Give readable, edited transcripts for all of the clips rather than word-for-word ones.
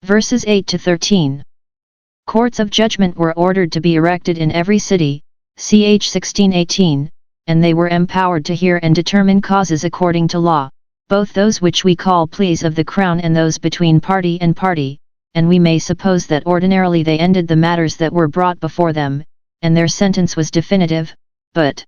Verses 8 to 13. Courts of judgment were ordered to be erected in every city, ch. 16:18, and they were empowered to hear and determine causes according to law, both those which we call pleas of the crown and those between party and party, and we may suppose that ordinarily they ended the matters that were brought before them, and their sentence was definitive, but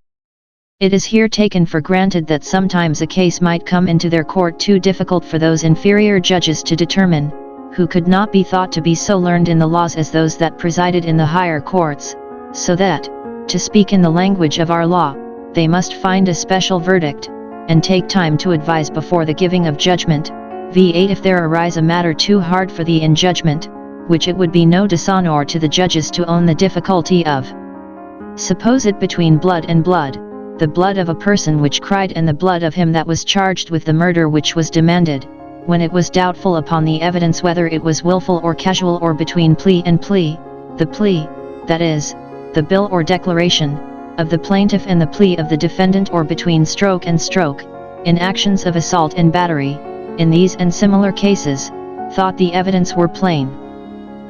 it is here taken for granted that sometimes a case might come into their court too difficult for those inferior judges to determine, who could not be thought to be so learned in the laws as those that presided in the higher courts, so that, to speak in the language of our law, they must find a special verdict, and take time to advise before the giving of judgment. v8 If there arise a matter too hard for thee in judgment, which it would be no dishonor to the judges to own the difficulty of. Suppose it between blood and blood, the blood of a person which cried and the blood of him that was charged with the murder which was demanded, when it was doubtful upon the evidence whether it was willful or casual or between plea and plea, the plea, that is, the bill or declaration, of the plaintiff and the plea of the defendant or between stroke and stroke, in actions of assault and battery, in these and similar cases, thought the evidence were plain.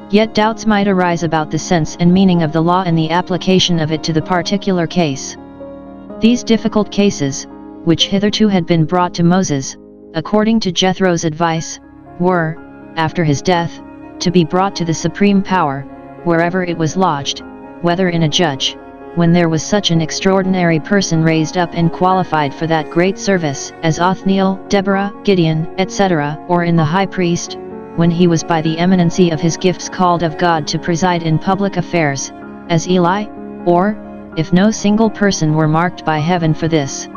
Yet doubts might arise about the sense and meaning of the law and the application of it to the particular case. These difficult cases, which hitherto had been brought to Moses, according to Jethro's advice, were, after his death, to be brought to the supreme power, wherever it was lodged, whether in a judge, when there was such an extraordinary person raised up and qualified for that great service, as Othniel, Deborah, Gideon, etc., or in the high priest, when he was by the eminency of his gifts called of God to preside in public affairs, as Eli, or, if no single person were marked by heaven for this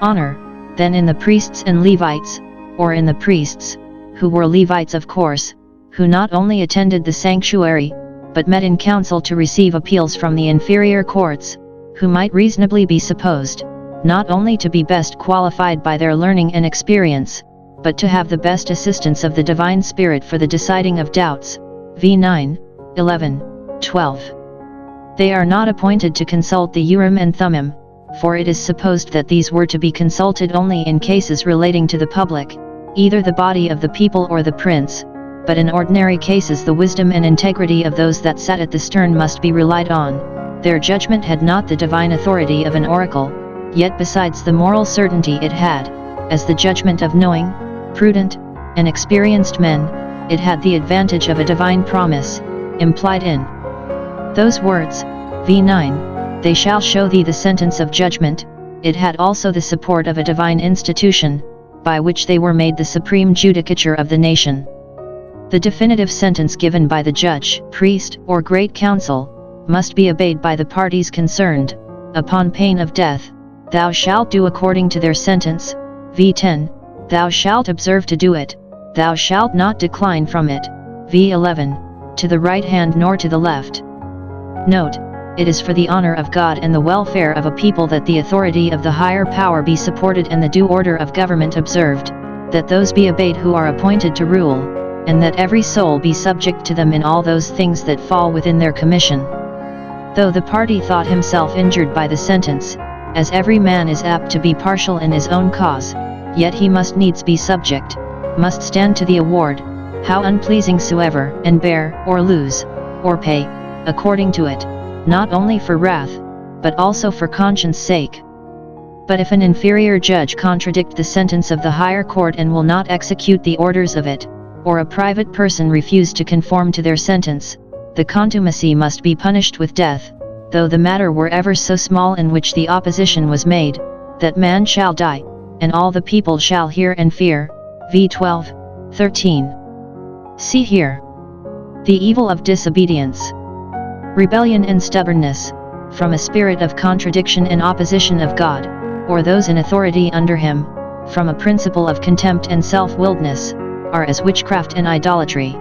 honor, then in the priests and Levites, or in the priests, who were Levites of course, who not only attended the sanctuary, but met in council to receive appeals from the inferior courts, who might reasonably be supposed, not only to be best qualified by their learning and experience, but to have the best assistance of the divine Spirit for the deciding of doubts. v9, 11, 12. They are not appointed to consult the Urim and Thummim, for it is supposed that these were to be consulted only in cases relating to the public, either the body of the people or the prince, but in ordinary cases the wisdom and integrity of those that sat at the stern must be relied on. Their judgment had not the divine authority of an oracle, yet besides the moral certainty it had, as the judgment of knowing, prudent, and experienced men, it had the advantage of a divine promise, implied in those words, v9, they shall show thee the sentence of judgment. It had also the support of a divine institution, by which they were made the supreme judicature of the nation. The definitive sentence given by the judge, priest, or great council, must be obeyed by the parties concerned, upon pain of death. Thou shalt do according to their sentence. v10, thou shalt observe to do it, thou shalt not decline from it. v11, to the right hand nor to the left. Note, it is for the honor of God and the welfare of a people that the authority of the higher power be supported and the due order of government observed, that those be obeyed who are appointed to rule, and that every soul be subject to them in all those things that fall within their commission. Though the party thought himself injured by the sentence, as every man is apt to be partial in his own cause, yet he must needs be subject, must stand to the award, how unpleasing soever, and bear, or lose, or pay, according to it, not only for wrath, but also for conscience sake. But if an inferior judge contradict the sentence of the higher court and will not execute the orders of it, or a private person refuse to conform to their sentence, the contumacy must be punished with death, though the matter were ever so small in which the opposition was made, that man shall die, and all the people shall hear and fear. v12, 13. See here. The evil of disobedience, rebellion and stubbornness, from a spirit of contradiction and opposition of God, or those in authority under him, from a principle of contempt and self-willedness, are as witchcraft and idolatry.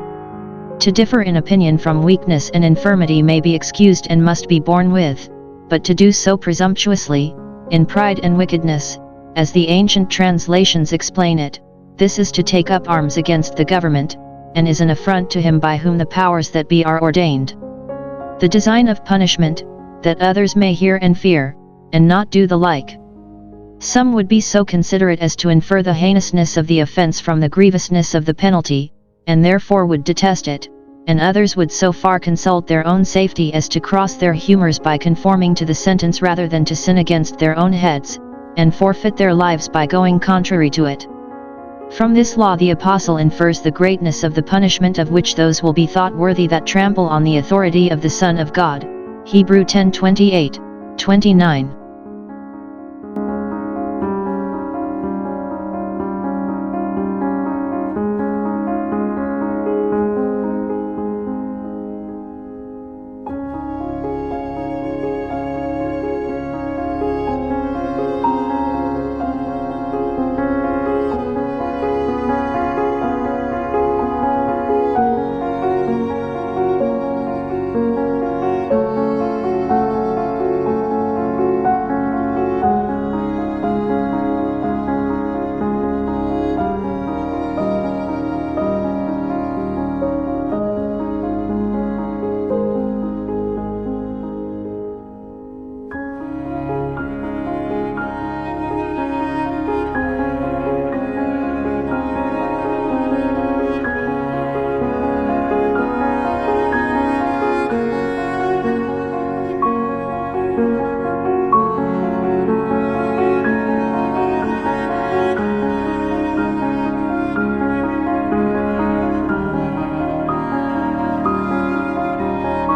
To differ in opinion from weakness and infirmity may be excused and must be borne with, but to do so presumptuously, in pride and wickedness, as the ancient translations explain it, this is to take up arms against the government, and is an affront to him by whom the powers that be are ordained. The design of punishment, that others may hear and fear, and not do the like. Some would be so considerate as to infer the heinousness of the offense from the grievousness of the penalty, and therefore would detest it, and others would so far consult their own safety as to cross their humors by conforming to the sentence rather than to sin against their own heads, and forfeit their lives by going contrary to it. From this law the apostle infers the greatness of the punishment of which those will be thought worthy that trample on the authority of the Son of God. Hebrew 10:28, 29.